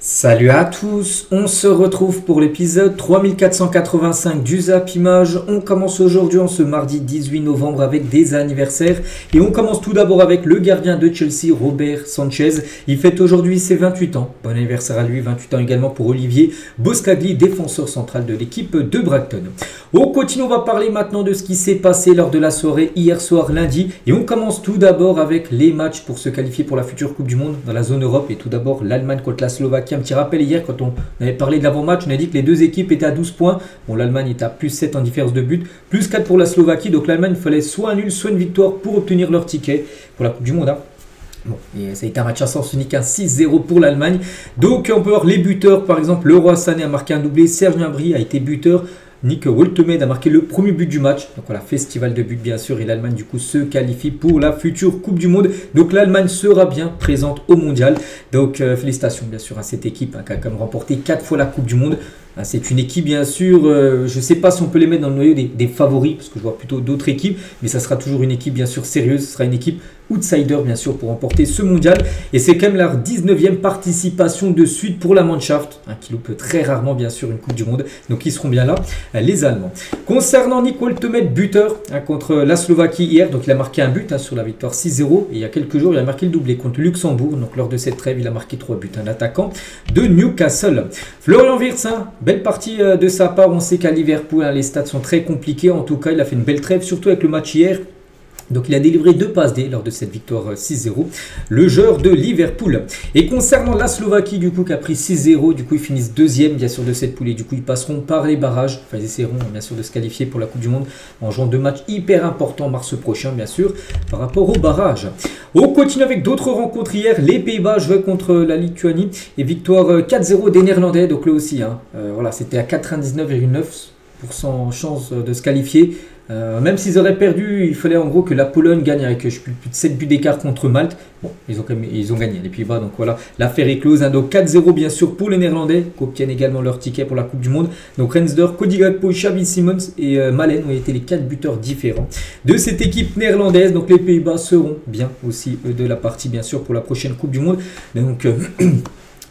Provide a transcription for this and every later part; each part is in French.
Salut à tous, on se retrouve pour l'épisode 3485 du Zap Image. On commence aujourd'hui en ce mardi 18 novembre avec des anniversaires. Et on commence tout d'abord avec le gardien de Chelsea, Robert Sanchez. Il fête aujourd'hui ses 28 ans. Bon anniversaire à lui, 28 ans également pour Olivier Boscagli, défenseur central de l'équipe de Brighton. On continue, on va parler maintenant de ce qui s'est passé lors de la soirée hier soir lundi. Et on commence tout d'abord avec les matchs pour se qualifier pour la future Coupe du Monde dans la zone Europe. Et tout d'abord l'Allemagne contre la Slovaquie. Un petit rappel hier quand on avait parlé de l'avant-match, on a dit que les deux équipes étaient à 12 points. Bon, l'Allemagne est à plus 7 en différence de but, plus 4 pour la Slovaquie. Donc l'Allemagne, il fallait soit un nul, soit une victoire pour obtenir leur ticket pour la Coupe du Monde. Hein. Bon, et ça a été un match à sens unique, un 6-0 pour l'Allemagne. Donc on peut voir les buteurs, par exemple, Leroy Sané a marqué un doublé, Serge Gnabry a été buteur. Nick Woltemade a marqué le premier but du match. Donc voilà, festival de buts bien sûr. Et l'Allemagne du coup se qualifie pour la future Coupe du Monde. Donc l'Allemagne sera bien présente au Mondial. Donc félicitations bien sûr à cette équipe qui a quand même remporté 4 fois la Coupe du Monde. C'est une équipe bien sûr, je ne sais pas si on peut les mettre dans le noyau des favoris, parce que je vois plutôt d'autres équipes, mais ça sera toujours une équipe bien sûr sérieuse, ce sera une équipe outsider bien sûr pour remporter ce mondial. Et c'est quand même leur 19e participation de suite pour la Mannschaft, qui loupe très rarement bien sûr une Coupe du Monde, donc ils seront bien là, les Allemands. Concernant Nick Woltemade, buteur contre la Slovaquie hier, donc il a marqué un but sur la victoire 6-0, et il y a quelques jours il a marqué le doublé contre le Luxembourg, donc lors de cette trêve il a marqué 3 buts, un attaquant de Newcastle. Florian Wirtz, belle partie de sa part. On sait qu'à Liverpool, les stats sont très compliqués. En tout cas, il a fait une belle trêve, surtout avec le match hier. Donc il a délivré 2 passes D lors de cette victoire 6-0, le joueur de Liverpool. Et concernant la Slovaquie, du coup, qui a pris 6-0, du coup ils finissent deuxième bien sûr de cette poule. Et du coup ils passeront par les barrages, enfin ils essaieront bien sûr de se qualifier pour la Coupe du Monde en jouant 2 matchs hyper importants mars prochain bien sûr par rapport aux barrages. On continue avec d'autres rencontres hier. Les Pays-Bas jouaient contre la Lituanie et victoire 4-0 des Néerlandais. Donc là aussi, voilà, c'était à 99,9% chance de se qualifier. Même s'ils auraient perdu, il fallait en gros que la Pologne gagne avec plus de 7 buts d'écart contre Malte. Bon, ils ont gagné les Pays-Bas, donc voilà, l'affaire est close. Donc 4-0 bien sûr pour les Néerlandais, qui obtiennent également leur ticket pour la Coupe du Monde. Donc Rensdorf, Cody Gakpo, Xavi Simons et Malen ont été les 4 buteurs différents de cette équipe néerlandaise. Donc les Pays-Bas seront bien aussi de la partie bien sûr pour la prochaine Coupe du Monde. Donc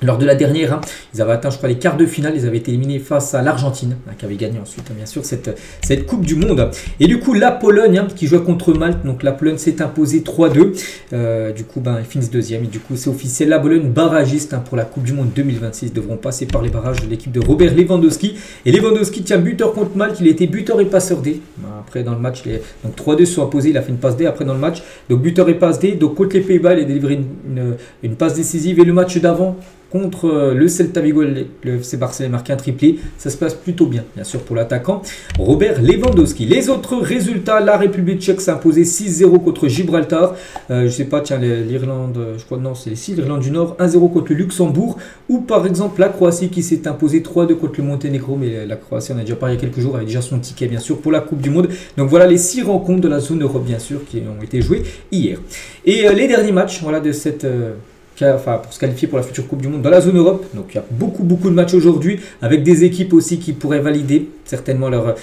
lors de la dernière, ils avaient atteint, je crois, les quarts de finale. Ils avaient été éliminés face à l'Argentine, qui avait gagné ensuite, bien sûr, cette Coupe du Monde. Et du coup, la Pologne, qui jouait contre Malte. Donc, la Pologne s'est imposée 3-2. Du coup, ils finissent deuxième. Et du coup, c'est officiel. La Pologne barragiste pour la Coupe du Monde 2026. Ils devront passer par les barrages de l'équipe de Robert Lewandowski. Et Lewandowski tient buteur contre Malte. Il a été buteur et passeur D. Après, dans le match, donc 3-2 sont imposés. Il a fait une passe D après dans le match. Donc, buteur et passe D. Donc, contre les Pays-Bas, il a délivré une passe décisive. Et le match d'avant, contre le Celta Vigo, le FC Barcelone a marqué un triplé. Ça se passe plutôt bien sûr pour l'attaquant Robert Lewandowski. Les autres résultats, la République tchèque s'est imposée 6-0 contre Gibraltar. Je sais pas, tiens, l'Irlande, je crois non, c'est l'Irlande du Nord, 1-0 contre le Luxembourg. Ou par exemple la Croatie qui s'est imposée 3-2 contre le Monténégro. Mais la Croatie, on a déjà parlé il y a quelques jours, avait déjà son ticket bien sûr pour la Coupe du Monde. Donc voilà les 6 rencontres de la zone Europe bien sûr qui ont été jouées hier. Et les derniers matchs voilà, de cette... pour se qualifier pour la future Coupe du Monde dans la zone Europe. Donc il y a beaucoup de matchs aujourd'hui avec des équipes aussi qui pourraient valider certainement leur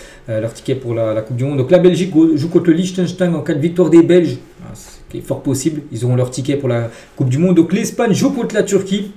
ticket pour la Coupe du Monde. Donc la Belgique joue contre le Liechtenstein en cas de victoire des Belges, ce qui est fort possible, ils auront leur ticket pour la Coupe du Monde. Donc l'Espagne joue contre la Turquie.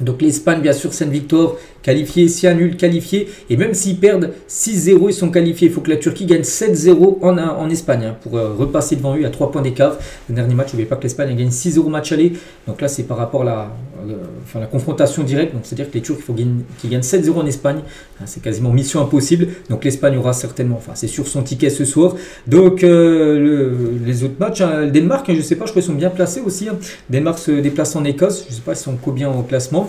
Donc l'Espagne bien sûr c'est une victoire qualifiée, si un nul qualifié, et même s'ils perdent 6-0 ils sont qualifiés. Il faut que la Turquie gagne 7-0 en Espagne pour repasser devant eux à 3 points d'écart. Le dernier match, n'oubliez pas que l'Espagne a gagné 6-0 match aller, donc là c'est par rapport à la confrontation directe, donc c'est à dire que les Turcs il faut qu'ils gagnent 7-0 en Espagne, c'est quasiment mission impossible. Donc l'Espagne aura certainement, c'est sûr, son ticket ce soir. Donc les autres matchs, le Danemark, je sais pas, je crois qu'ils sont bien placés aussi. Le Danemark se déplace en Écosse, je sais pas s'ils sont combien au classement.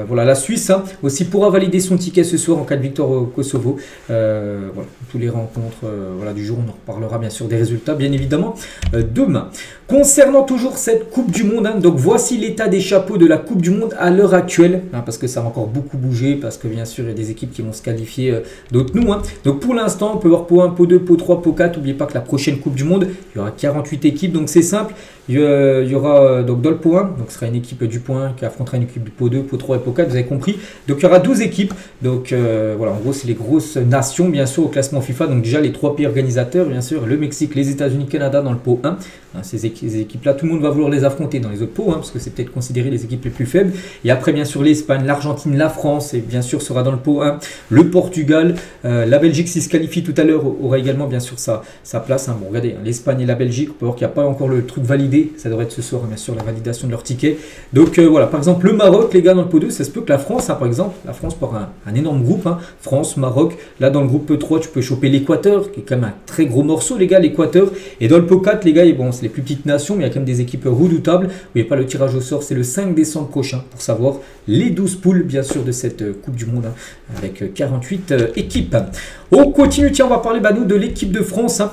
Voilà, la Suisse aussi pourra valider son ticket ce soir en cas de victoire au Kosovo. Voilà, tous les rencontres voilà, du jour, on en reparlera bien sûr des résultats bien évidemment demain. Concernant toujours cette Coupe du Monde, donc voici l'état des chapeaux de la Coupe du Monde à l'heure actuelle, parce que ça va encore beaucoup bouger, parce que bien sûr il y a des équipes qui vont se qualifier, d'autres nous. Donc pour l'instant on peut voir pot 1, pot 2, pot 3, pot 4. N'oubliez pas que la prochaine Coupe du Monde, il y aura 48 équipes, donc c'est simple. Il y aura donc dans le pot 1, donc ce sera une équipe du pot 1 qui affrontera une équipe du pot 2, pot 3 et pot 4, vous avez compris. Donc il y aura 12 équipes, donc voilà, en gros c'est les grosses nations bien sûr au classement FIFA. Donc déjà les 3 pays organisateurs bien sûr, le Mexique, les États-Unis, Canada dans le pot 1, Hein, ces équipes-là, tout le monde va vouloir les affronter dans les autres pots, hein, parce que c'est peut-être considéré les équipes les plus faibles. Et après, bien sûr, l'Espagne, l'Argentine, la France, et bien sûr, sera dans le pot 1. Le Portugal, la Belgique, s'il se qualifie tout à l'heure, aura également, bien sûr, sa place. Hein. Bon, regardez, hein, l'Espagne et la Belgique, on peut voir qu'il n'y a pas encore le truc validé. Ça devrait être ce soir, bien sûr, la validation de leur ticket. Donc, voilà, par exemple, le Maroc, les gars, dans le pot 2, ça se peut que la France, hein, par exemple, la France pour un énorme groupe, hein, France, Maroc. Là, dans le groupe 3, tu peux choper l'Équateur, qui est quand même un très gros morceau, les gars, l'Équateur. Et dans le pot 4, les gars, bon, c'est les plus petites nations, mais il y a quand même des équipes redoutables. Il n'y a pas le tirage au sort, c'est le 5 décembre prochain pour savoir les 12 poules, bien sûr, de cette Coupe du Monde, hein, avec 48 équipes. On continue, tiens, on va parler, nous, de l'équipe de France, hein.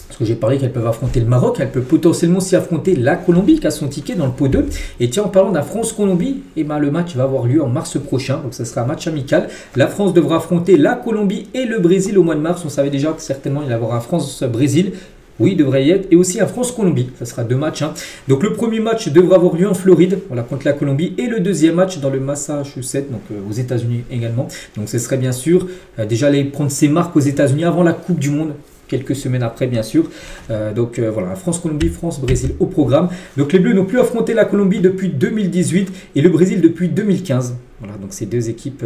Parce que j'ai parlé qu'elles peuvent affronter le Maroc, elles peuvent potentiellement aussi affronter la Colombie qui a son ticket dans le pot 2. Et tiens, en parlant de la France-Colombie, le match va avoir lieu en mars prochain, donc ça sera un match amical. La France devra affronter la Colombie et le Brésil au mois de mars. On savait déjà que certainement il y aura un France-Brésil. Oui, il devrait y être. Et aussi un France-Colombie. Ça sera 2 matchs. Hein. Donc le premier match devra avoir lieu en Floride, voilà, contre la Colombie. Et le deuxième match dans le Massachusetts, donc aux États-Unis également. Donc ce serait bien sûr déjà aller prendre ses marques aux États-Unis avant la Coupe du Monde. Quelques semaines après, bien sûr. Voilà, France-Colombie, France-Brésil au programme. Donc les Bleus n'ont plus affronté la Colombie depuis 2018 et le Brésil depuis 2015. Voilà, donc ces deux équipes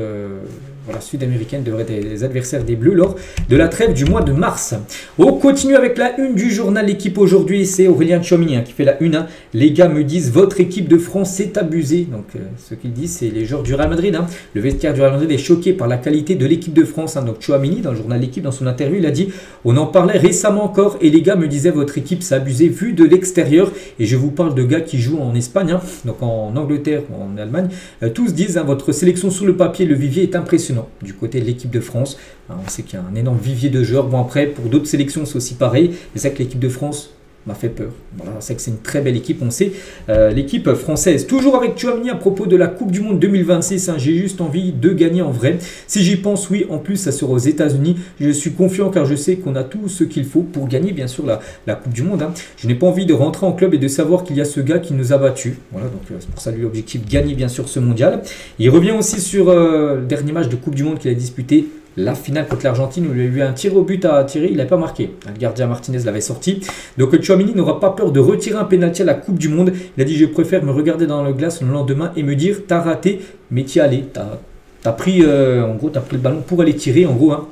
sud-américaines devraient être les adversaires des Bleus lors de la trêve du mois de mars. On continue avec la une du journal L'équipe aujourd'hui. C'est Aurélien Tchouameni qui fait la une. Hein. Les gars me disent, votre équipe de France s'est abusée. Donc ce qu'ils disent, c'est les joueurs du Real Madrid. Hein. Le vestiaire du Real Madrid est choqué par la qualité de l'équipe de France. Hein. Donc Tchouameni, dans le journal L'équipe, dans son interview, il a dit, on en parlait récemment encore et les gars me disaient, votre équipe s'est abusée vu de l'extérieur. Et je vous parle de gars qui jouent en Espagne, hein, donc en Angleterre ou en Allemagne. Tous disent, hein, votre sélection sur le papier, le vivier est impressionnant. Du côté de l'équipe de France, hein, on sait qu'il y a un énorme vivier de joueurs. Bon, après, pour d'autres sélections, c'est aussi pareil. C'est ça que l'équipe de France m'a fait peur. Voilà, c'est que c'est une très belle équipe, on sait. L'équipe française, toujours avec Tchouameni à propos de la Coupe du Monde 2026. Hein, j'ai juste envie de gagner en vrai. Si j'y pense, oui, en plus, ça sera aux États-Unis. Je suis confiant car je sais qu'on a tout ce qu'il faut pour gagner, bien sûr, la Coupe du Monde. Hein. Je n'ai pas envie de rentrer en club et de savoir qu'il y a ce gars qui nous a battus. Voilà, donc c'est pour ça lui l'objectif, gagner bien sûr ce mondial. Il revient aussi sur le dernier match de Coupe du Monde qu'il a disputé. La finale contre l'Argentine où il a eu un tir au but à tirer, il n'a pas marqué. Le gardien Martinez l'avait sorti. Donc Tchouameni n'aura pas peur de retirer un pénalty à la Coupe du Monde. Il a dit, je préfère me regarder dans le glace le lendemain et me dire, t'as raté, mais t'y allais. T'as pris le ballon pour aller tirer, en gros. Hein.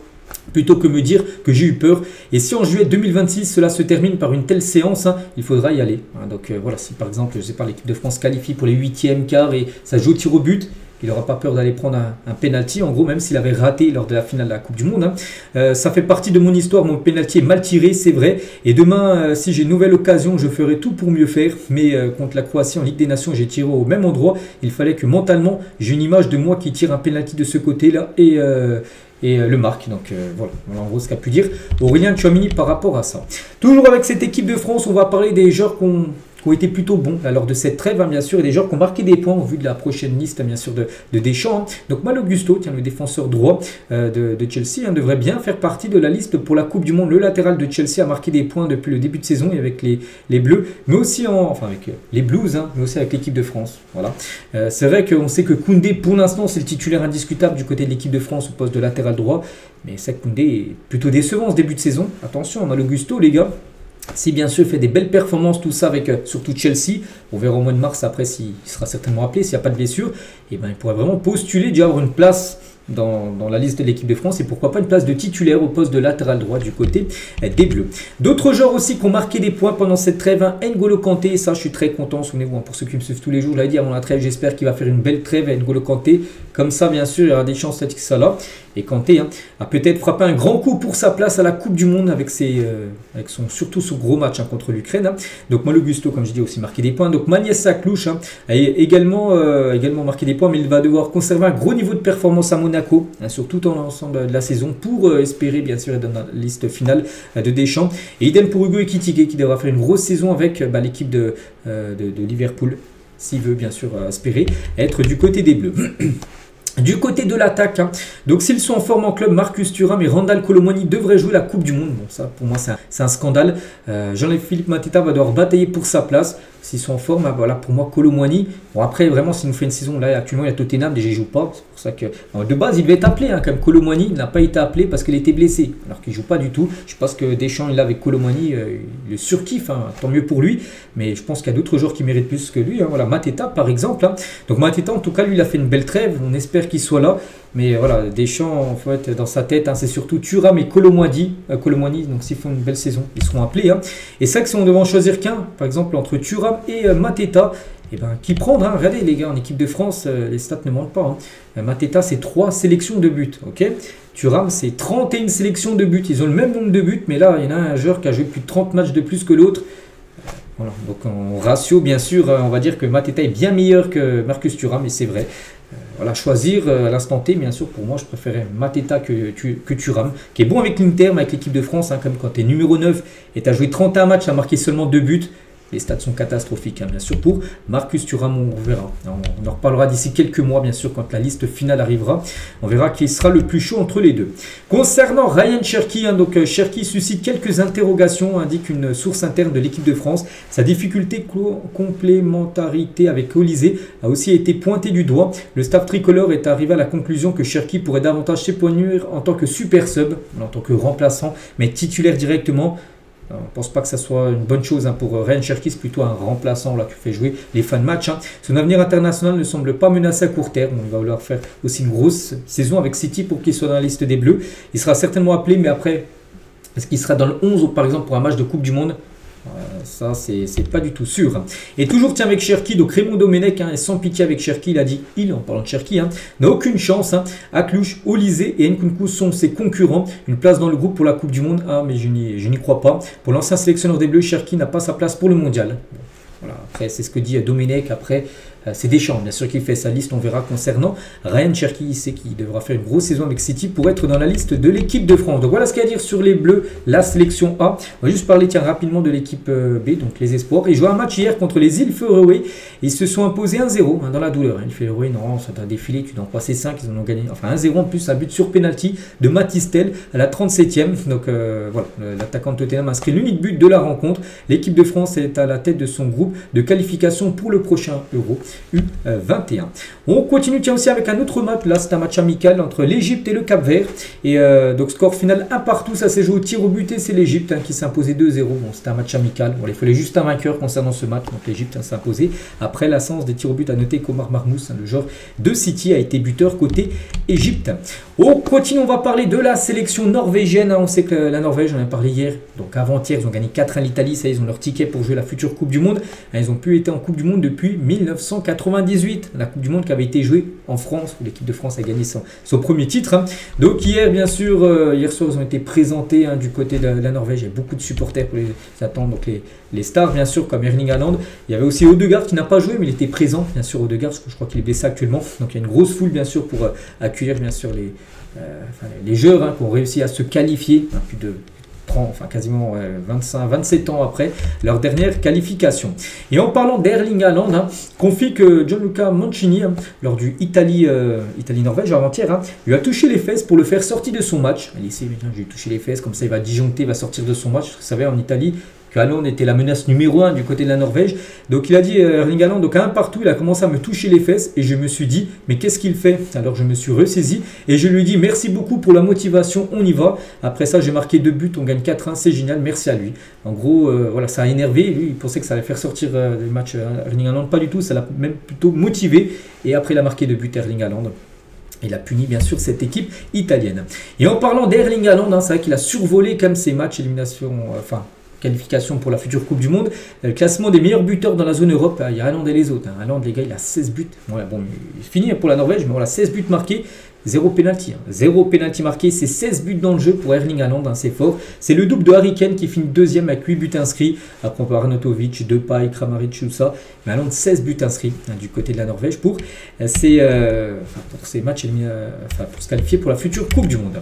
Plutôt que me dire que j'ai eu peur. Et si en juillet 2026, cela se termine par une telle séance, hein, il faudra y aller. Hein. Donc voilà, si par exemple, je sais pas, l'équipe de France qualifie pour les 8e, quarts et ça joue au tir au but, il n'aura pas peur d'aller prendre un penalty, en gros, même s'il avait raté lors de la finale de la Coupe du Monde. Hein. Ça fait partie de mon histoire, mon penalty est mal tiré, c'est vrai. Et demain, si j'ai une nouvelle occasion, je ferai tout pour mieux faire. Mais contre la Croatie en Ligue des Nations, j'ai tiré au même endroit. Il fallait que mentalement, j'ai une image de moi qui tire un penalty de ce côté-là et le marque. Donc voilà, en gros ce qu'a pu dire Aurélien Tchouameni par rapport à ça. Toujours avec cette équipe de France, on va parler des joueurs qui ont été plutôt bons lors de cette trêve, hein, bien sûr, et des joueurs qui ont marqué des points au vu de la prochaine liste, bien sûr, de Deschamps. Hein. Donc Malo Gusto, le défenseur droit de Chelsea, hein, devrait bien faire partie de la liste pour la Coupe du Monde. Le latéral de Chelsea a marqué des points depuis le début de saison et avec les Bleus, mais aussi avec les Blues, hein, mais aussi avec l'équipe de France. Voilà. C'est vrai qu'on sait que Koundé, pour l'instant, c'est le titulaire indiscutable du côté de l'équipe de France au poste de latéral droit, mais c'est que Koundé est plutôt décevant en ce début de saison. Attention, Malo Gusto, les gars. Si bien sûr il fait des belles performances, tout ça avec surtout Chelsea, on verra au mois de mars après s'il sera certainement appelé, s'il n'y a pas de blessure, et ben il pourrait vraiment postuler déjà avoir une place dans la liste de l'équipe de France et pourquoi pas une place de titulaire au poste de latéral droit du côté des Bleus. D'autres joueurs aussi qui ont marqué des points pendant cette trêve, hein, N'Golo Kanté, ça je suis très content, souvenez-vous, hein, pour ceux qui me suivent tous les jours, je l'avais dit avant la trêve, j'espère qu'il va faire une belle trêve à N'Golo Kanté, comme ça bien sûr il y aura des chances que ça là. Et Kanté, hein, a peut-être frappé un grand coup pour sa place à la Coupe du Monde avec surtout son gros match, hein, contre l'Ukraine. Hein. Donc Malo Gusto, comme je dis, a aussi marqué des points. Donc Magnès Saklouche, hein, a également marqué des points, mais il va devoir conserver un gros niveau de performance à Monaco, hein, sur tout l'ensemble de la saison pour espérer bien sûr être dans la liste finale de Deschamps. Et idem pour Hugo Ekitike qui devra faire une grosse saison avec l'équipe de Liverpool, s'il veut bien sûr espérer être du côté des Bleus. Du côté de l'attaque, hein, donc s'ils sont en forme en club, Marcus Thuram et Randal Kolo Muani devraient jouer la Coupe du Monde. Bon, ça pour moi c'est un scandale. Jean-Philippe Mateta va devoir batailler pour sa place. S'ils sont en forme, hein, voilà, pour moi Kolo Muani. Bon, après vraiment s'il nous fait une saison, là actuellement il y a Tottenham, déjà il joue pas. C'est pour ça que de base il devait être appelé, hein, comme Kolo Muani, il n'a pas été appelé parce qu'il était blessé. Alors qu'il joue pas du tout. Je pense que Deschamps il a avec Kolo Muani, il le surkiffe, hein, tant mieux pour lui. Mais je pense qu'il y a d'autres joueurs qui méritent plus que lui. Hein, voilà, Mateta par exemple. Hein. Donc Mateta en tout cas lui il a fait une belle trêve. On espère qu'il soit là. Mais voilà, Deschamps, en fait, dans sa tête, hein, c'est surtout Thuram et Kolo Muani. Donc s'ils font une belle saison, ils seront appelés. Hein. Et c'est vrai que si on devait en choisir qu'un, par exemple, entre Thuram et Mateta, et ben, qui prendre, hein. Regardez les gars, en équipe de France, les stats ne mentent pas. Hein. Mateta, c'est 3 sélections de buts. Okay, Thuram, c'est 31 sélections de buts. Ils ont le même nombre de buts, mais là, il y en a un joueur qui a joué plus de 30 matchs de plus que l'autre. Voilà. Donc en ratio, bien sûr, on va dire que Mateta est bien meilleur que Marcus Thuram, et c'est vrai. Voilà, choisir à l'instant T, bien sûr, pour moi, je préférais Mateta que Thuram, qui est bon avec l'Inter, mais avec l'équipe de France, hein, comme quand tu es numéro 9 et tu as joué 31 matchs, tu as marqué seulement 2 buts. Les stats sont catastrophiques, hein, bien sûr, pour Marcus Thuram, on verra. On en reparlera d'ici quelques mois, bien sûr, quand la liste finale arrivera. On verra qui sera le plus chaud entre les deux. Concernant Ryan Cherki, hein, donc Cherki suscite quelques interrogations, indique une source interne de l'équipe de France. Sa difficulté complémentarité avec Olysée a aussi été pointée du doigt. Le staff tricolore est arrivé à la conclusion que Cherki pourrait davantage s'épanouir en tant que super sub, en tant que remplaçant, mais titulaire directement. On ne pense pas que ça soit une bonne chose, hein, pour Ryan Cherki, c'est plutôt un remplaçant là, qui fait jouer les fins de match. Hein. Son avenir international ne semble pas menacé à court terme. Il va vouloir faire aussi une grosse saison avec City pour qu'il soit dans la liste des Bleus. Il sera certainement appelé, mais après, est-ce qu'il sera dans le 11 par exemple pour un match de Coupe du Monde? Ça, c'est pas du tout sûr. Et toujours tiens avec Cherki, donc Raymond Domenech, hein, sans pitié avec Cherki, il a dit, en parlant de Cherki, hein, n'a aucune chance. Hein. Aklouche, Olysée et Nkunku sont ses concurrents. Une place dans le groupe pour la Coupe du Monde, ah, mais je n'y crois pas. Pour l'ancien sélectionneur des Bleus, Cherki n'a pas sa place pour le mondial. Bon, voilà, après, c'est ce que dit Domenech. Après, c'est Deschamps, bien sûr, qu'il fait sa liste. On verra concernant Ryan Cherki. Il sait qu'il devra faire une grosse saison avec City pour être dans la liste de l'équipe de France. Donc voilà ce qu'il y a à dire sur les Bleus, la sélection A. On va juste parler rapidement de l'équipe B, donc les espoirs. Ils jouaient un match hier contre les îles Féroé. Ils se sont imposés 1-0 hein, dans la douleur. Les Féroé, non, ça t'a défilé, tu dois en passer 5. Ils en ont gagné. Enfin 1-0 en plus, un but sur penalty de Matistel à la 37e. Donc voilà, l'attaquant de Tottenham a inscrit l'unique but de la rencontre. L'équipe de France est à la tête de son groupe de qualification pour le prochain Euro. U21. On continue tiens aussi avec un autre match. Là, c'est un match amical entre l'Égypte et le Cap-Vert. Et donc, score final 1 partout. Ça s'est joué au tir au but et c'est l'Égypte hein, qui s'est imposé 2-0. Bon, c'était un match amical. Bon, il fallait juste un vainqueur concernant ce match. Donc, l'Égypte s'est imposé. Après l'absence des tirs au but, à noter qu'Omar Marmous, hein, le joueur de City, a été buteur côté Égypte. On continue, on va parler de la sélection norvégienne. Hein. On sait que la Norvège, on en a parlé hier. Donc, avant-hier, ils ont gagné 4-1 l'Italie. Ça, ils ont leur ticket pour jouer la future Coupe du Monde. Hein, ils ont pu être en Coupe du Monde depuis 1998. La Coupe du Monde qui avait été jouée en France, où l'équipe de France a gagné son premier titre. Hein. Donc hier, bien sûr, hier soir, ils ont été présentés hein, du côté de la Norvège. Il y a beaucoup de supporters pour les attendre. Donc les stars, bien sûr, comme Erling Haaland. Il y avait aussi Odegaard qui n'a pas joué, mais il était présent, bien sûr, Odegaard, parce que je crois qu'il est blessé actuellement. Donc il y a une grosse foule, bien sûr, pour accueillir, bien sûr, les joueurs hein, qui ont réussi à se qualifier. Hein, plus de quasiment 27 ans après leur dernière qualification. Et en parlant d'Erling Haaland, hein, confie que Gianluca Mancini, hein, lors du Italie-Norvège avant-hier, hein, lui a touché les fesses pour le faire sortir de son match. Il dit, j'ai touché les fesses, comme ça il va disjoncter, il va sortir de son match. Vous savez, en Italie, que Haaland était la menace numéro 1 du côté de la Norvège. Donc il a dit, Erling Haaland, donc à un partout, il a commencé à me toucher les fesses et je me suis dit, mais qu'est-ce qu'il fait? Alors je me suis ressaisi et je lui ai dit, merci beaucoup pour la motivation, on y va. Après ça, j'ai marqué 2 buts, on gagne 4-1, c'est génial, merci à lui. En gros, voilà, ça a énervé, lui, il pensait que ça allait faire sortir le match Erling Haaland, pas du tout, ça l'a même plutôt motivé. Et après, il a marqué 2 buts Erling Haaland. Il a puni bien sûr cette équipe italienne. Et en parlant d'Erling Haaland, hein, c'est vrai qu'il a survolé comme ces matchs élimination, qualification pour la future Coupe du Monde. Le classement des meilleurs buteurs dans la zone Europe, il y a Haaland et les autres. Haaland, les gars, il a 16 buts. Ouais, bon, il finit pour la Norvège, mais voilà, 16 buts marqués. Zéro penalty, hein. Zéro penalty marqué, c'est 16 buts dans le jeu pour Erling Haaland, hein, c'est fort. C'est le double de Harry Kane qui finit deuxième avec 8 buts inscrits. Après on peut Arnautovic, Depay, Kramaric, tout ça. Mais Haaland 16 buts inscrits, hein, du côté de la Norvège pour ces matchs, pour se qualifier pour la future Coupe du Monde.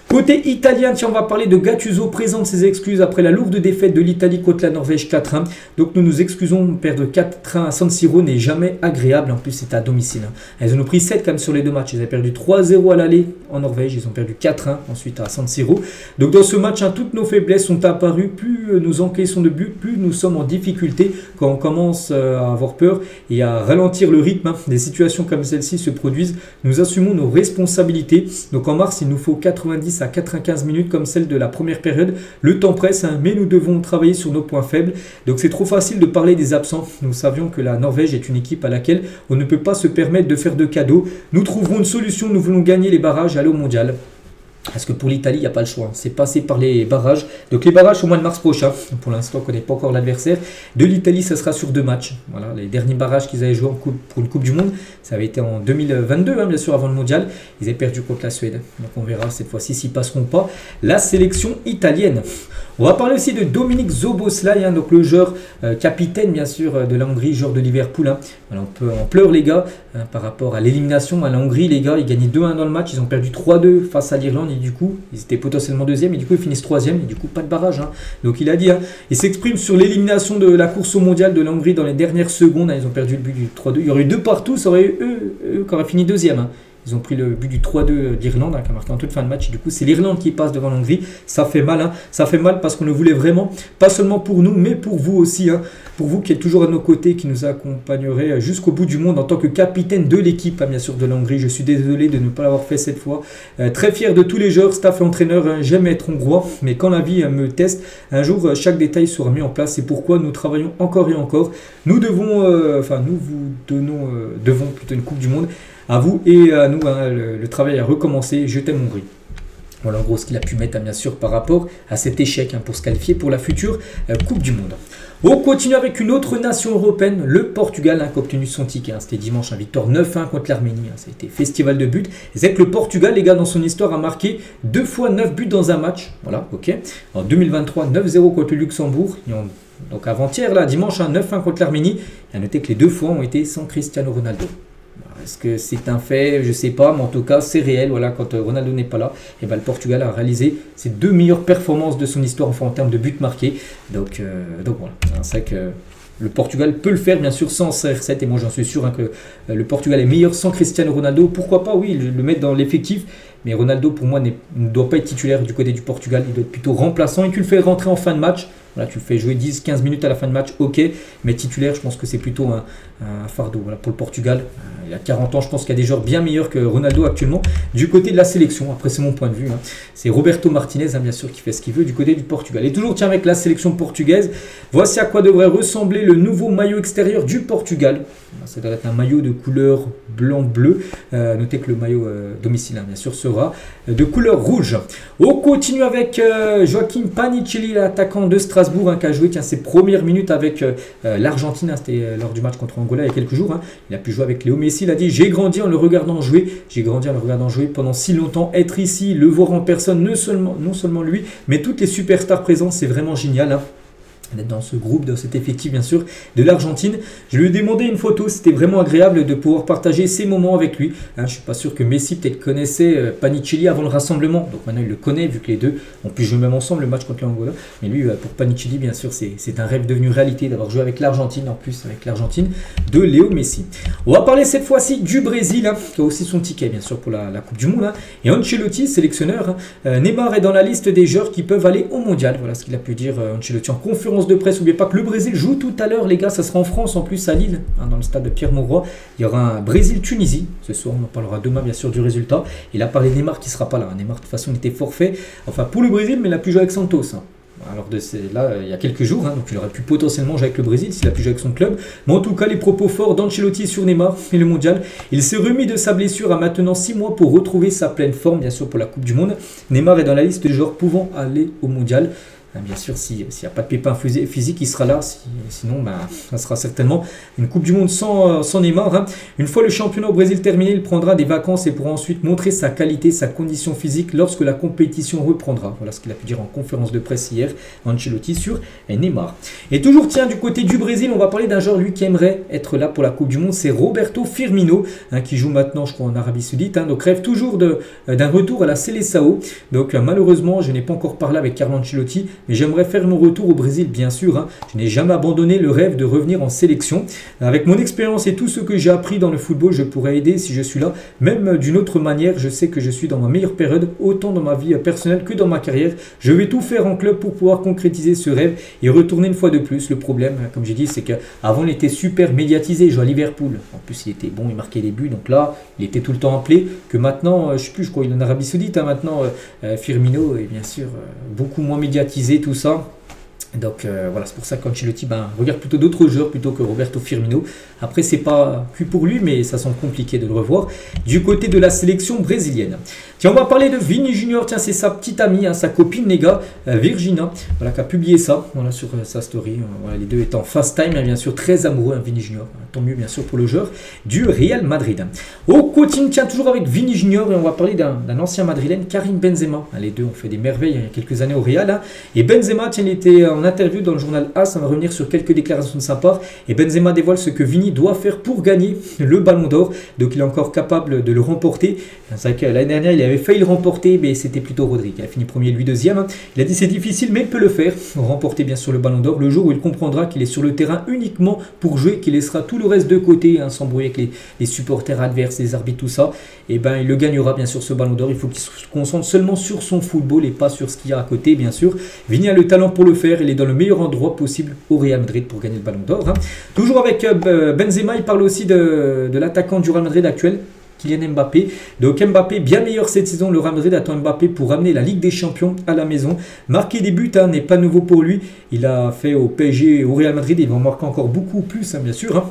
Côté italien, tiens, on va parler de Gattuso, présente ses excuses après la lourde défaite de l'Italie contre la Norvège 4-1. Donc nous nous excusons, perdre 4-1 à San Siro n'est jamais agréable, en plus c'est à domicile. Hein. Ils en ont pris 7 quand même sur les deux matchs, ils avaient perdu 3-0 à l'aller en Norvège, ils ont perdu 4-1 ensuite à San Siro. Donc dans ce match, hein, toutes nos faiblesses sont apparues, plus nous encaissons de buts, plus nous sommes en difficulté quand on commence à avoir peur et à ralentir le rythme. Hein. Des situations comme celle-ci se produisent, nous assumons nos responsabilités. Donc en mars, il nous faut 90 à 95 minutes comme celle de la première période. Le temps presse, hein, mais nous devons travailler sur nos points faibles. Donc c'est trop facile de parler des absents. Nous savions que la Norvège est une équipe à laquelle on ne peut pas se permettre de faire de cadeaux. Nous trouverons une solution, nous voulons gagner les barrages, aller au mondial. Parce que pour l'Italie, il n'y a pas le choix. C'est passer par les barrages. Donc les barrages au mois de mars prochain. Pour l'instant, on ne connaît pas encore l'adversaire. De l'Italie, ça sera sur 2 matchs. Voilà, les derniers barrages qu'ils avaient joués pour une Coupe du Monde, ça avait été en 2022, hein, bien sûr, avant le mondial. Ils avaient perdu contre la Suède. Donc on verra cette fois-ci s'ils passeront pas la sélection italienne. On va parler aussi de Dominik Szoboszlai, hein, donc le joueur capitaine bien sûr de la Hongrie, joueur de Liverpool. Hein. Alors on pleure les gars hein, par rapport à l'élimination à la Hongrie. Les gars, ils gagnaient 2-1 dans le match, ils ont perdu 3-2 face à l'Irlande et du coup, ils étaient potentiellement deuxième et du coup ils finissent troisième et du coup pas de barrage. Hein. Donc il a dit, hein, il s'exprime sur l'élimination de la course au mondial de la Hongrie dans les dernières secondes. Hein, ils ont perdu le but du 3-2. Il y aurait eu 2 partout, ça aurait eu eux qui auraient fini deuxième. Hein. Ils ont pris le but du 3-2 d'Irlande, hein, qui a marqué en toute fin de match. Et du coup, c'est l'Irlande qui passe devant l'Hongrie. Ça fait mal, hein. Ça fait mal parce qu'on le voulait vraiment, pas seulement pour nous, mais pour vous aussi. Hein. Pour vous qui êtes toujours à nos côtés, qui nous accompagnerez jusqu'au bout du monde en tant que capitaine de l'équipe, hein, bien sûr, de l'Hongrie. Je suis désolé de ne pas l'avoir fait cette fois. Très fier de tous les joueurs, staff et entraîneurs. Hein. J'aime être hongrois, mais quand la vie me teste, un jour, chaque détail sera mis en place. C'est pourquoi nous travaillons encore et encore. Nous devons, nous vous devons plutôt une Coupe du Monde. À vous et à nous, hein, le travail a recommencé. Je t'aime Hongrie. Voilà en gros ce qu'il a pu mettre, hein, bien sûr, par rapport à cet échec, hein, pour se qualifier pour la future Coupe du Monde. On continue avec une autre nation européenne, le Portugal, hein, qui a obtenu son ticket. Hein. C'était dimanche, une victoire 9-1 contre l'Arménie. Hein. Ça a été festival de buts. Et c'est que le Portugal, les gars, dans son histoire, a marqué 2 fois 9 buts dans un match. Voilà, ok. En 2023, 9-0 contre le Luxembourg. Donc avant-hier, là, dimanche, hein, 9-1 contre l'Arménie. Et à noter que les 2 fois ont été sans Cristiano Ronaldo. Est-ce que c'est un fait? Je ne sais pas, mais en tout cas, c'est réel. Voilà, quand Ronaldo n'est pas là, et ben, le Portugal a réalisé ses 2 meilleures performances de son histoire, enfin en termes de buts marqués. Donc voilà, c'est vrai que le Portugal peut le faire, bien sûr, sans CR7. Et moi, j'en suis sûr, hein, que le Portugal est meilleur sans Cristiano Ronaldo. Pourquoi pas, oui, le mettre dans l'effectif. Mais Ronaldo, pour moi, ne doit pas être titulaire du côté du Portugal. Il doit être plutôt remplaçant. Et tu le fais rentrer en fin de match. Voilà, tu le fais jouer 10-15 minutes à la fin de match, ok. Mais titulaire, je pense que c'est plutôt un fardeau, voilà, pour le Portugal. Il a 40 ans, je pense qu'il y a des joueurs bien meilleurs que Ronaldo actuellement. Du côté de la sélection, après c'est mon point de vue, hein, c'est Roberto Martinez, hein, bien sûr, qui fait ce qu'il veut du côté du Portugal. Et toujours, tiens, avec la sélection portugaise, voici à quoi devrait ressembler le nouveau maillot extérieur du Portugal. Ça doit être un maillot de couleur blanc-bleu. Notez que le maillot domicile, hein, bien sûr, sera de couleur rouge. On continue avec Joaquim Panichelli, l'attaquant de Strasbourg, hein, qui a joué ses premières minutes avec l'Argentine. Hein, c'était lors du match contre Angola il y a quelques jours. Hein. Il a pu jouer avec Léo Messi. Il a dit: j'ai grandi en le regardant jouer. J'ai grandi en le regardant jouer pendant si longtemps. Être ici, le voir en personne, non seulement lui, mais toutes les superstars présentes, c'est vraiment génial. Hein. D'être dans ce groupe, dans cet effectif bien sûr de l'Argentine. Je lui ai demandé une photo, c'était vraiment agréable de pouvoir partager ces moments avec lui. Hein, je ne suis pas sûr que Messi peut-être connaissait Panichelli avant le rassemblement, donc maintenant il le connaît vu que les deux ont pu jouer même ensemble le match contre l'Angola. Mais lui, pour Panichelli, bien sûr, c'est un rêve devenu réalité d'avoir joué avec l'Argentine, en plus avec l'Argentine de Léo Messi. On va parler cette fois-ci du Brésil, hein, qui a aussi son ticket bien sûr pour la Coupe du Monde. Hein, et Ancelotti, sélectionneur, hein, Neymar est dans la liste des joueurs qui peuvent aller au mondial. Voilà ce qu'il a pu dire Ancelotti en conférence de presse. N'oubliez pas que le Brésil joue tout à l'heure, les gars, ça sera en France en plus à Lille, hein, dans le stade de Pierre-Mauroy. Il y aura un Brésil-Tunisie ce soir, on en parlera demain bien sûr du résultat. Il a parlé de Neymar qui ne sera pas là. Neymar de toute façon il était forfait, enfin pour le Brésil, mais il a pu jouer avec Santos. Hein. Alors là, il y a quelques jours, hein, donc il aurait pu potentiellement jouer avec le Brésil s'il a pu jouer avec son club. Mais en tout cas, les propos forts d'Ancelotti sur Neymar et le mondial. Il s'est remis de sa blessure à maintenant 6 mois pour retrouver sa pleine forme, bien sûr pour la Coupe du Monde. Neymar est dans la liste des joueurs pouvant aller au mondial. Bien sûr, s'il n'y a pas de pépin physique, il sera là. Sinon, ça sera certainement une Coupe du Monde sans Neymar. Hein. Une fois le championnat au Brésil terminé, il prendra des vacances et pourra ensuite montrer sa qualité, sa condition physique lorsque la compétition reprendra. Voilà ce qu'il a pu dire en conférence de presse hier, Ancelotti, sur Neymar. Et toujours, tiens, du côté du Brésil, on va parler d'un joueur, lui, qui aimerait être là pour la Coupe du Monde. C'est Roberto Firmino, hein, qui joue maintenant, je crois, en Arabie Saoudite. Hein, donc, rêve toujours d'un retour à la Seleção. Donc, malheureusement, je n'ai pas encore parlé avec Carlo Ancelotti, mais j'aimerais faire mon retour au Brésil, bien sûr. Hein. Je n'ai jamais abandonné le rêve de revenir en sélection. Avec mon expérience et tout ce que j'ai appris dans le football, je pourrais aider si je suis là. Même d'une autre manière, je sais que je suis dans ma meilleure période, autant dans ma vie personnelle que dans ma carrière. Je vais tout faire en club pour pouvoir concrétiser ce rêve et retourner une fois de plus. Le problème, comme j'ai dit, c'est qu'avant, il était super médiatisé. Il jouait à Liverpool. En plus, il était bon, il marquait des buts. Donc là, il était tout le temps appelé. Que maintenant, je ne sais plus, je crois qu'il est en Arabie Saoudite. Hein, maintenant, Firmino est bien sûr beaucoup moins médiatisé, tout ça. Donc voilà, c'est pour ça qu'Ancelotti regarde plutôt d'autres joueurs plutôt que Roberto Firmino. Après, c'est pas que pour lui, mais ça semble compliqué de le revoir du côté de la sélection brésilienne. Tiens, on va parler de Vini Junior. Tiens, c'est sa petite amie, hein, sa copine, les gars, Virginia, voilà, qui a publié ça voilà, sur sa story. Voilà, les deux étant fast time, hein, bien sûr, très amoureux, hein, Vini Junior. Tant mieux, bien sûr, pour le joueur du Real Madrid. Au continue, tiens, toujours avec Vini Junior, et on va parler d'un ancien madrilène, Karim Benzema. Les deux ont fait des merveilles il y a quelques années au Real. Hein. Et Benzema, tiens, il était en interview dans le journal AS, on va revenir sur quelques déclarations de sa part. Et Benzema dévoile ce que Vini doit faire pour gagner le Ballon d'Or. Donc il est encore capable de le remporter. C'est vrai que l'année dernière, il avait failli le remporter, mais c'était plutôt Rodri qui a fini premier, lui deuxième. Il a dit c'est difficile, mais il peut le faire. Remporter bien sûr le Ballon d'Or le jour où il comprendra qu'il est sur le terrain uniquement pour jouer, qu'il laissera tout le reste de côté, hein, s'embrouiller avec les supporters adverses, les arbitres, tout ça. Et ben il le gagnera bien sûr ce Ballon d'Or. Il faut qu'il se concentre seulement sur son football et pas sur ce qu'il y a à côté, bien sûr. Vini a le talent pour le faire. Il est dans le meilleur endroit possible au Real Madrid pour gagner le Ballon d'Or. Hein. Toujours avec Benzema, il parle aussi de l'attaquant du Real Madrid actuel, Kylian Mbappé. Donc Mbappé bien meilleur cette saison. Le Real Madrid attend Mbappé pour ramener la Ligue des Champions à la maison. Marquer des buts n'est pas nouveau pour lui. Il a fait au PSG et au Real Madrid. Il va en marquer encore beaucoup plus, hein, bien sûr. Hein.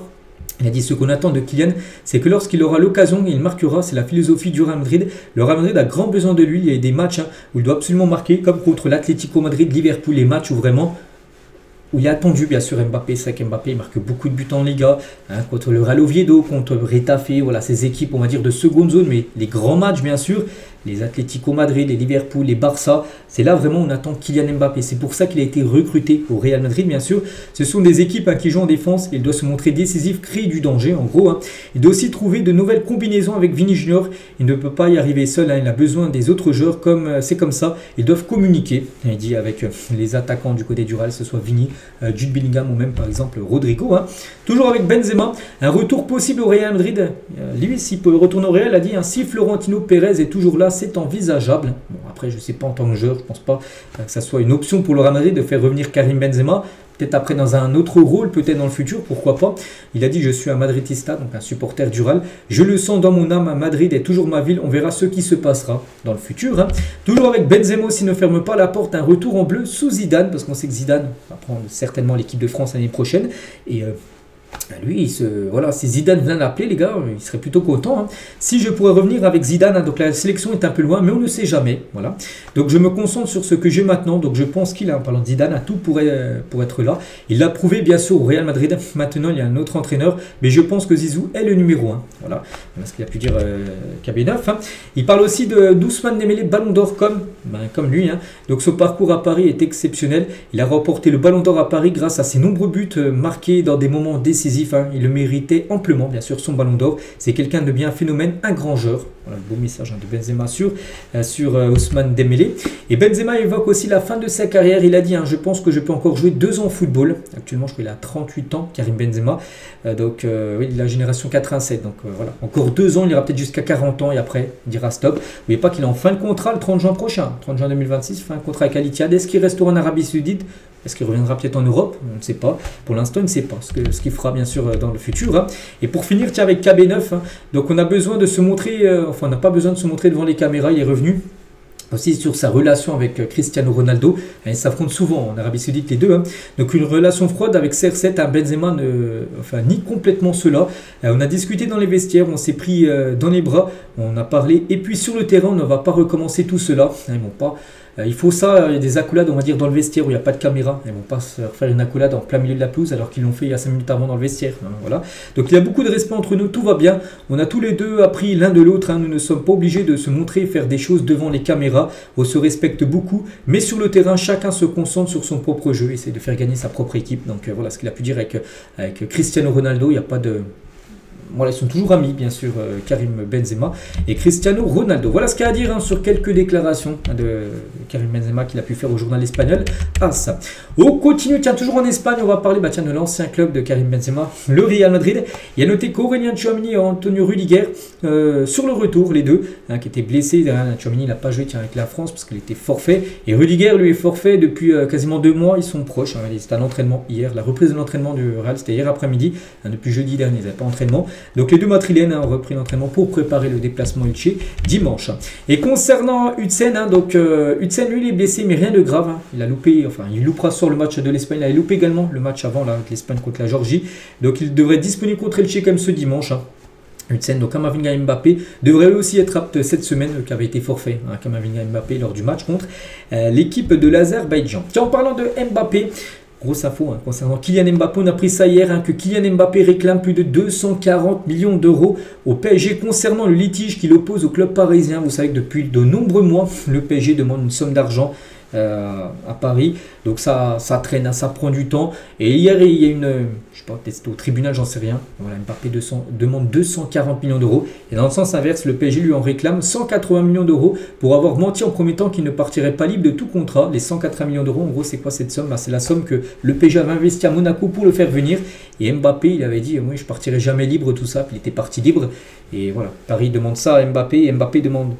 Il a dit ce qu'on attend de Kylian, c'est que lorsqu'il aura l'occasion, il marquera. C'est la philosophie du Real Madrid. Le Real Madrid a grand besoin de lui. Il y a des matchs où il doit absolument marquer, comme contre l'Atlético Madrid, Liverpool, les matchs où vraiment où il a attendu bien sûr Mbappé. C'est vrai qu'Mbappé marque beaucoup de buts en Liga, hein, contre le Real Oviedo, contre Retafe, voilà ces équipes on va dire de seconde zone, mais les grands matchs bien sûr, les Atlético Madrid, les Liverpool, les Barça, c'est là vraiment on attend Kylian Mbappé. C'est pour ça qu'il a été recruté au Real Madrid bien sûr. Ce sont des équipes, hein, qui jouent en défense. Il doit se montrer décisif, créer du danger en gros. Hein. Il doit aussi trouver de nouvelles combinaisons avec Vini Junior. Il ne peut pas y arriver seul, hein. Il a besoin des autres joueurs, c'est comme ça. Ils doivent communiquer, il dit, avec les attaquants du côté du Real, que ce soit Vini, Jude Bellingham ou même par exemple Rodrigo. Hein. Toujours avec Benzema, un retour possible au Real Madrid. Lui, s'il peut retourner au Real, il a dit, hein, si Florentino Pérez est toujours là, c'est envisageable. Bon, après, je ne sais pas en tant que joueur, je ne pense pas que ça soit une option pour le Real Madrid de faire revenir Karim Benzema. Peut-être après dans un autre rôle, peut-être dans le futur, pourquoi pas. Il a dit, je suis un Madridista, donc un supporter du Real. Je le sens dans mon âme, Madrid est toujours ma ville. On verra ce qui se passera dans le futur. Hein. Toujours avec Benzema, s'il ne ferme pas la porte, un retour en bleu sous Zidane, parce qu'on sait que Zidane va prendre certainement l'équipe de France l'année prochaine. Et lui, voilà, si Zidane vient l'appeler, les gars, il serait plutôt content. Hein. Si je pourrais revenir avec Zidane, hein, donc la sélection est un peu loin, mais on ne sait jamais. Voilà. Donc je me concentre sur ce que j'ai maintenant. Donc je pense qu'il a, en parlant de Zidane, a tout pour être là. Il l'a prouvé bien sûr au Real Madrid. Maintenant, il y a un autre entraîneur, mais je pense que Zizou est le numéro 1. Voilà, ce qu'il a pu dire KB9. Hein. Il parle aussi d'Ousmane Dembélé, Ballon d'Or comme lui. Hein. Donc son parcours à Paris est exceptionnel. Il a remporté le Ballon d'Or à Paris grâce à ses nombreux buts marqués dans des moments décisifs. Hein. Il le méritait amplement, bien sûr, son Ballon d'Or. C'est quelqu'un de bien phénomène, un grand joueur. Voilà le beau message, hein, de Benzema sur Ousmane Dembélé. Et Benzema évoque aussi la fin de sa carrière. Il a dit, hein, je pense que je peux encore jouer 2 ans au football. Actuellement, je crois qu'il a 38 ans, Karim Benzema. Oui, la génération 87. Donc voilà, encore 2 ans, il ira peut-être jusqu'à 40 ans et après, il dira stop. N'oubliez pas qu'il est en fin de contrat le 30 juin prochain. 30 juin 2026, fin de contrat avec Al Ittihad. Est-ce qu'il restera en Arabie Saoudite? Est-ce qu'il reviendra peut-être en Europe? On ne sait pas. Pour l'instant, il ne sait pas ce qu'il fera bien sûr dans le futur. Hein. Et pour finir, tiens, avec KB9, hein, donc on a besoin de se montrer, on n'a pas besoin de se montrer devant les caméras. Il est revenu aussi sur sa relation avec Cristiano Ronaldo. Ils s'affrontent souvent en Arabie Saoudite les deux. Hein. Donc une relation froide avec CR7. Benzema nie complètement cela. On a discuté dans les vestiaires, on s'est pris dans les bras, on a parlé. Et puis sur le terrain, on ne va pas recommencer tout cela. Ils m'ont pas Il faut ça, il y a des accolades, on va dire, dans le vestiaire où il n'y a pas de caméra. Ils ne vont pas se faire une accolade en plein milieu de la pelouse alors qu'ils l'ont fait il y a 5 minutes avant dans le vestiaire. Hein, voilà. Donc il y a beaucoup de respect entre nous, tout va bien. On a tous les deux appris l'un de l'autre. Hein. Nous ne sommes pas obligés de se montrer et faire des choses devant les caméras. On se respecte beaucoup. Mais sur le terrain, chacun se concentre sur son propre jeu, essaie de faire gagner sa propre équipe. Donc voilà ce qu'il a pu dire avec Cristiano Ronaldo. Il n'y a pas de... Voilà, ils sont toujours amis, bien sûr, Karim Benzema et Cristiano Ronaldo. Voilà ce qu'il y a à dire hein, sur quelques déclarations de Karim Benzema qu'il a pu faire au journal espagnol. Ah, ça. On continue, tiens, toujours en Espagne, on va parler tiens, de l'ancien club de Karim Benzema, le Real Madrid. Il y a noté qu'Aurélien Tchouaméni et Antonio Rudiger, sur le retour, les deux, hein, qui étaient blessés. Tchouaméni n'a pas joué avec la France parce qu'il était forfait. Et Rudiger, lui, est forfait depuis quasiment 2 mois. Ils sont proches. Hein, c'était un entraînement hier. La reprise de l'entraînement du Real, c'était hier après-midi. Hein, depuis jeudi dernier, ils n'avaient pas d'entraînement. Donc les deux Madrilènes ont repris l'entraînement pour préparer le déplacement Elche dimanche. Et concernant Huijsen, hein, donc Huijsen lui il est blessé mais rien de grave. Hein. Il a loupé, enfin il loupera sur le match de l'Espagne. Il a loupé également le match avant là, avec l'Espagne contre la Géorgie. Donc il devrait être disponible contre Elche comme ce dimanche. Hein. Huijsen, donc Camavinga Mbappé devrait aussi être apte cette semaine, qui avait été forfait, hein, Camavinga Mbappé lors du match contre l'équipe de l'Azerbaïdjan. Tiens, en parlant de Mbappé, grosse info hein, concernant Kylian Mbappé, on a pris ça hier, hein, que Kylian Mbappé réclame plus de 240 millions d'euros au PSG concernant le litige qu'il oppose au club parisien. Vous savez que depuis de nombreux mois, le PSG demande une somme d'argent à Paris, donc ça traîne, ça prend du temps. Et hier il y a une, je sais pas, peut-être c'était au tribunal, j'en sais rien. Voilà, Mbappé demande 240 millions d'euros et dans le sens inverse, le PSG lui en réclame 180 millions d'euros pour avoir menti en premier temps qu'il ne partirait pas libre de tout contrat. Les 180 millions d'euros, en gros, c'est quoi cette somme? C'est la somme que le PSG avait investi à Monaco pour le faire venir. Et Mbappé, il avait dit, oui, je partirai jamais libre, tout ça. Puis il était parti libre. Et voilà, Paris demande ça à Mbappé et Mbappé demande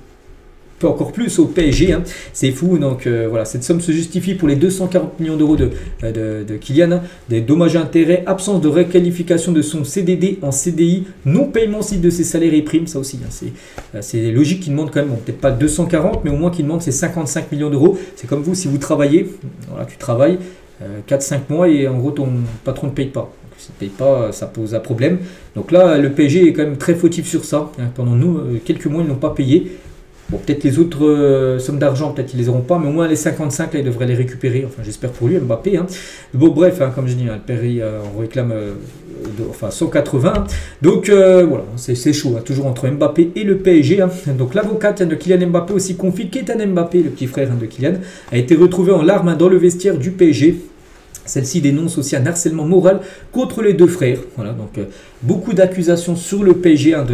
encore plus au PSG, hein. C'est fou. Donc voilà, cette somme se justifie pour les 240 millions d'euros de Kylian, hein. Des dommages et intérêts, absence de requalification de son CDD en CDI, non paiement aussi de ses salaires et primes, ça aussi, hein, c'est logique qu'il demande quand même, bon, peut-être pas 240, mais au moins qu'il demande ses 55 millions d'euros. C'est comme vous, si vous travaillez, voilà, tu travailles 4-5 mois et en gros ton patron ne paye pas. S'il ne paye pas, ça pose un problème. Donc là, le PSG est quand même très fautif sur ça, hein. Pendant quelques mois, ils n'ont pas payé. Bon, peut-être les autres sommes d'argent, peut-être qu'ils les auront pas, mais au moins les 55, là, ils devraient les récupérer. Enfin, j'espère pour lui, Mbappé. Hein. Bon, bref, hein, comme je dis, hein, le Paris, on réclame 180. Hein. Donc, voilà, c'est chaud, hein, toujours entre Mbappé et le PSG. Hein. Donc, l'avocate de Kylian Mbappé aussi confie qu'Ethan Mbappé, le petit frère de Kylian, a été retrouvé en larmes dans le vestiaire du PSG. Celle-ci dénonce aussi un harcèlement moral contre les deux frères. Voilà, donc beaucoup d'accusations sur le PSG, hein,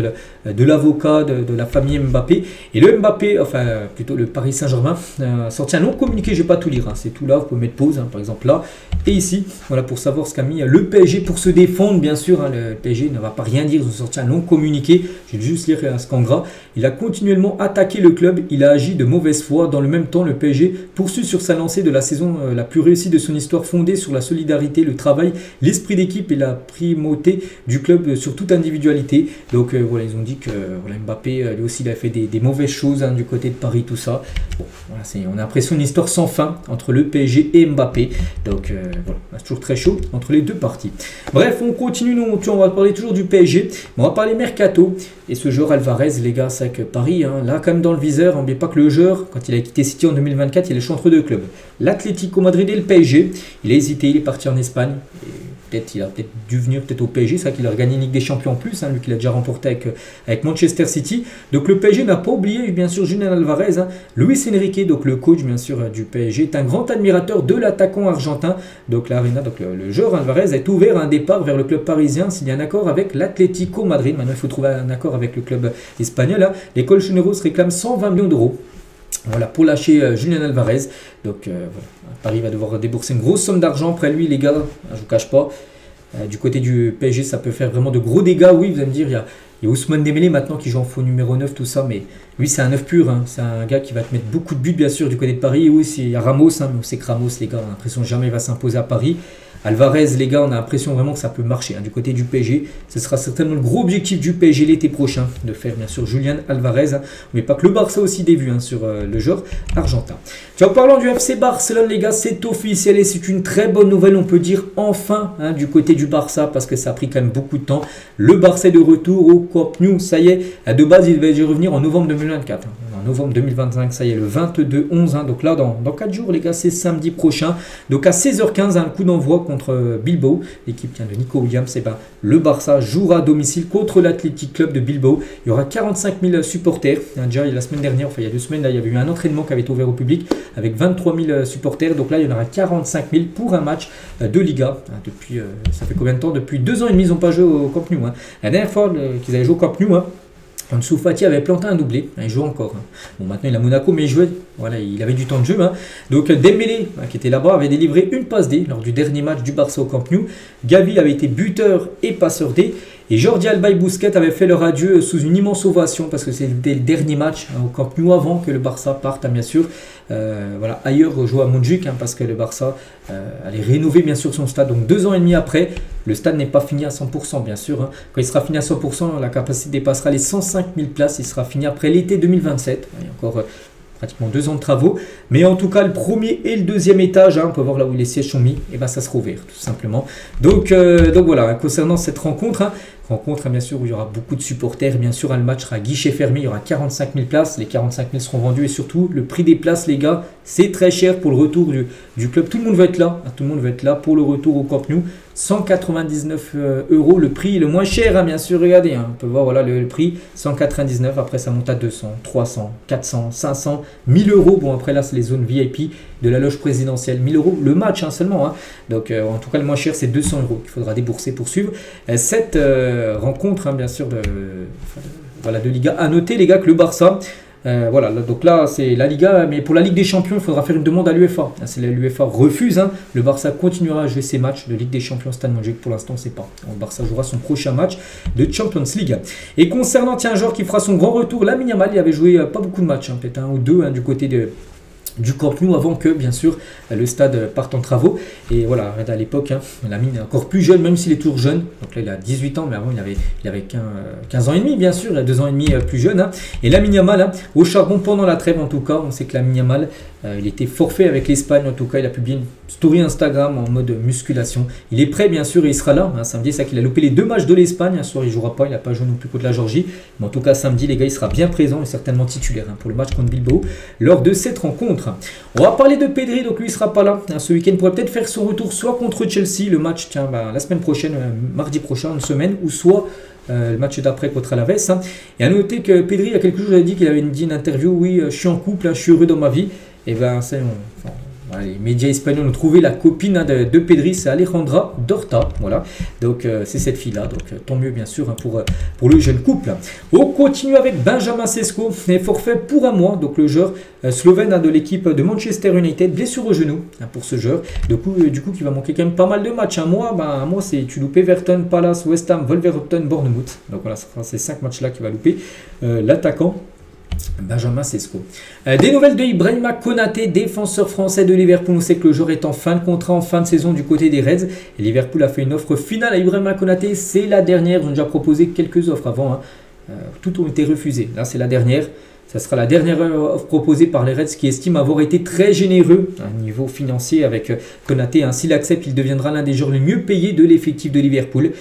de l'avocat, de la famille Mbappé. Et le Mbappé, enfin plutôt le Paris Saint-Germain, a sorti un long communiqué, je ne vais pas tout lire, hein, c'est tout là, vous pouvez mettre pause, hein, par exemple là, et ici, voilà, pour savoir ce qu'a mis le PSG pour se défendre, bien sûr, hein, le PSG ne va pas rien dire, ils ont sorti un long communiqué, je vais juste lire ce qu'en gras. Il a continuellement attaqué le club, il a agi de mauvaise foi. Dans le même temps, le PSG poursuit sur sa lancée de la saison la plus réussie de son histoire, fondée sur la solidarité, le travail, l'esprit d'équipe et la primauté du club sur toute individualité. Donc voilà, ils ont dit que voilà, Mbappé, lui aussi, il a fait des mauvaises choses, hein, du côté de Paris, tout ça. Bon, voilà, on a l'impression d'une histoire sans fin entre le PSG et Mbappé. Donc voilà, c'est toujours très chaud entre les deux parties. Bref, on continue, on va parler toujours du PSG, mais on va parler mercato. Et ce joueur Alvarez, les gars, c'est que Paris, hein, là, quand même dans le viseur, n'oubliez pas que le joueur, quand il a quitté City en 2024, il est choix entre deux clubs, l'Atlético Madrid et le PSG. Il a hésité, il est parti en Espagne. Il a peut-être dû venir au PSG, c'est vrai qu'il a gagné une Ligue des Champions en plus, hein, lui qu'il a déjà remporté avec Manchester City. Donc le PSG n'a pas oublié, bien sûr, Julián Alvarez, hein. Luis Enrique, donc le coach, bien sûr, du PSG, est un grand admirateur de l'attaquant argentin. Donc l'Arena, donc le joueur Alvarez est ouvert à un départ vers le club parisien s'il y a un accord avec l'Atlético Madrid. Maintenant, il faut trouver un accord avec le club espagnol, hein. Les Colchoneros réclament 120 millions d'euros. Voilà, pour lâcher Julián Alvarez. Donc voilà, Paris va devoir débourser une grosse somme d'argent. Après lui, les gars, je ne vous cache pas, du côté du PSG, ça peut faire vraiment de gros dégâts. Oui, vous allez me dire, il y a Ousmane Dembélé maintenant qui joue en faux numéro 9, tout ça. Mais lui, c'est un 9 pur. Hein. C'est un gars qui va te mettre beaucoup de buts, bien sûr, du côté de Paris. Et oui, il y a Ramos, hein, mais on sait que Ramos, les gars, on a l'impression que jamais il va s'imposer à Paris. Alvarez, les gars, on a l'impression vraiment que ça peut marcher, hein, du côté du PSG. Ce sera certainement le gros objectif du PSG l'été prochain, de faire bien sûr Julián Alvarez. Hein, mais pas que le Barça aussi des vues, hein, sur le joueur argentin. En parlant du FC Barcelone, les gars, c'est officiel et c'est une très bonne nouvelle, on peut dire enfin, hein, du côté du Barça, parce que ça a pris quand même beaucoup de temps. Le Barça est de retour au Camp Nou, ça y est. De base, il devait revenir en novembre 2024. Hein. en novembre 2025, ça y est, le 22-11. Hein. Donc là, dans 4 jours, les gars, c'est samedi prochain. Donc à 16h15, un coup d'envoi contre Bilbao, l'équipe de Nico Williams. Et ben, le Barça jouera à domicile contre l'Athletic Club de Bilbao. Il y aura 45 000 supporters. Déjà, la semaine dernière, enfin il y a 2 semaines, là, il y avait eu un entraînement qui avait été ouvert au public avec 23 000 supporters. Donc là, il y en aura 45 000 pour un match de Liga. Depuis, ça fait combien de temps? Depuis 2 ans et demi, ils n'ont pas joué au Camp Nou. Hein. La dernière fois qu'ils avaient joué au Camp Nou, hein, Ansu Fati avait planté un doublé, il joue encore. Hein. Bon, maintenant il est à Monaco, mais il jouait, voilà, il avait du temps de jeu. Hein. Donc Dembélé, qui était là-bas, avait délivré une passe D lors du dernier match du Barça au Camp Nou. Gavi avait été buteur et passeur D. Et Jordi Alba et Busquets avaient fait leur adieu sous une immense ovation parce que c'était le dernier match au Camp Nou avant que le Barça parte, hein, bien sûr. Voilà, ailleurs jouer à Montjuic, hein, parce que le Barça allait rénover bien sûr son stade. Donc 2 ans et demi après, le stade n'est pas fini à 100%, bien sûr. Hein. Quand il sera fini à 100%, la capacité dépassera les 105 000 places. Il sera fini après l'été 2027. Il y a encore pratiquement 2 ans de travaux. Mais en tout cas, le premier et le deuxième étage, hein, on peut voir là où les sièges sont mis, et ben ça sera ouvert tout simplement. Donc voilà, hein, concernant cette rencontre, bien sûr où il y aura beaucoup de supporters, bien sûr, hein, le match sera guichet fermé, il y aura 45 000 places, les 45 000 seront vendus et surtout le prix des places, les gars, c'est très cher pour le retour du club. Tout le monde va être là, hein, tout le monde va être là pour le retour au Camp Nou. 199 €, le prix le moins cher, hein, bien sûr, regardez, hein, on peut voir voilà le prix, 199, après ça monte à 200, 300, 400, 500, 1000 €, bon après là c'est les zones VIP de la loge présidentielle, 1000 € le match, hein, seulement, hein. Donc en tout cas le moins cher c'est 200 € qu'il faudra débourser pour suivre cette rencontre, hein, bien sûr, voilà, de Liga. À noter les gars que le Barça, voilà, donc là c'est la Liga, mais pour la Ligue des Champions, il faudra faire une demande à l'UEFA. Si l'UEFA refuse, hein, le Barça continuera à jouer ses matchs de Ligue des Champions Stade Montjuic. Pour l'instant, on ne sait pas. Le Barça jouera son prochain match de Champions League. Et concernant, tiens, un joueur qui fera son grand retour, Lamine Yamal, il avait joué pas beaucoup de matchs, hein, peut-être 1 ou 2, hein, du côté du Camp Nou avant que, bien sûr, le stade parte en travaux. Et voilà, à l'époque, hein, Lamine est encore plus jeune, même s'il est toujours jeune. Donc là, il a 18 ans, mais avant, il avait 15 ans et demi, bien sûr. Il a 2 ans et demi plus jeune. Hein. Et Lamine Yamal, hein, au charbon pendant la trêve, en tout cas, on sait que Lamine Yamal, il était forfait avec l'Espagne. En tout cas, il a publié une story Instagram en mode musculation. Il est prêt, bien sûr, et il sera là. Hein, samedi, c'est ça qu'il a loupé les 2 matchs de l'Espagne. Un soir, il ne jouera pas. Il n'a pas joué non plus contre la Géorgie. Mais en tout cas, samedi, les gars, il sera bien présent et certainement titulaire, hein, pour le match contre Bilbao lors de cette rencontre. On va parler de Pedri, donc lui il sera pas là ce week-end, il pourrait peut-être faire son retour soit contre Chelsea, le match tiens, la semaine prochaine, mardi prochain, une semaine, ou soit le match d'après contre Alaves. Hein. Et à noter que Pedri, il y a quelques jours, il a dit qu'il avait dit une interview, oui, je suis en couple, hein, je suis heureux dans ma vie. Et ben, les médias espagnols ont trouvé la copine, hein, de Pedri, c'est Alejandra Dorta, voilà. Donc c'est cette fille-là, donc tant mieux bien sûr, hein, pour le jeune couple. On continue avec Benjamin Sesko, forfait pour un mois, donc le joueur slovène, hein, de l'équipe de Manchester United, blessure au genou, hein, pour ce joueur. Du coup, qui va manquer quand même pas mal de matchs. Un mois, c'est tu loupes Everton, Palace, West Ham, Wolverhampton, Bournemouth. Donc voilà, ce sera ces 5 matchs-là qui va louper l'attaquant Benjamin Sesko. Des nouvelles de Ibrahima Konaté, défenseur français de Liverpool. On sait que le joueur est en fin de contrat, en fin de saison du côté des Reds. Et Liverpool a fait une offre finale à Ibrahima Konaté. C'est la dernière. Ils ont déjà proposé quelques offres avant. Hein. Toutes ont été refusées. Là, c'est la dernière. Ça sera la dernière offre proposée par les Reds qui estiment avoir été très généreux à un niveau financier avec Konaté. Hein. S'il accepte, il deviendra l'un des joueurs les mieux payés de l'effectif de Liverpool.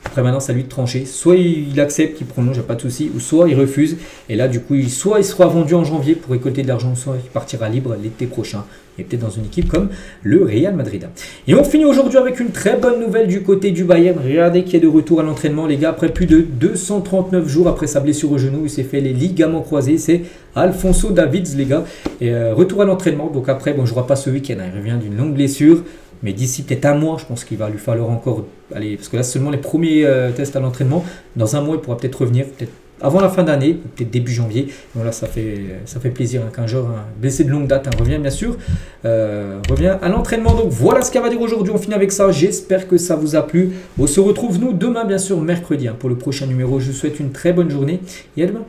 Après maintenant, c'est à lui de trancher. Soit il accepte, qu'il prolonge, pas de souci, ou soit il refuse. Et là, du coup, soit il sera vendu en janvier pour récolter de l'argent, soit il partira libre l'été prochain. Et peut-être dans une équipe comme le Real Madrid. Et on finit aujourd'hui avec une très bonne nouvelle du côté du Bayern. Regardez qui est de retour à l'entraînement, les gars. Après plus de 239 jours après sa blessure au genou, il s'est fait les ligaments croisés. C'est Alphonso Davids, les gars. Et retour à l'entraînement. Donc après, bon, je ne jouera pas ce week-end. Hein. Il revient d'une longue blessure. Mais d'ici peut-être un mois, je pense qu'il va lui falloir encore aller. Parce que là, seulement les premiers tests à l'entraînement. Dans un mois, il pourra peut-être revenir. Peut-être avant la fin d'année, peut-être début janvier. Donc là, ça fait plaisir, hein, qu'un joueur blessé de longue date, hein, revient bien sûr. Revient à l'entraînement. Donc voilà ce qu'elle va dire aujourd'hui. On finit avec ça. J'espère que ça vous a plu. On se retrouve nous demain, bien sûr, mercredi, hein, pour le prochain numéro. Je vous souhaite une très bonne journée et à demain.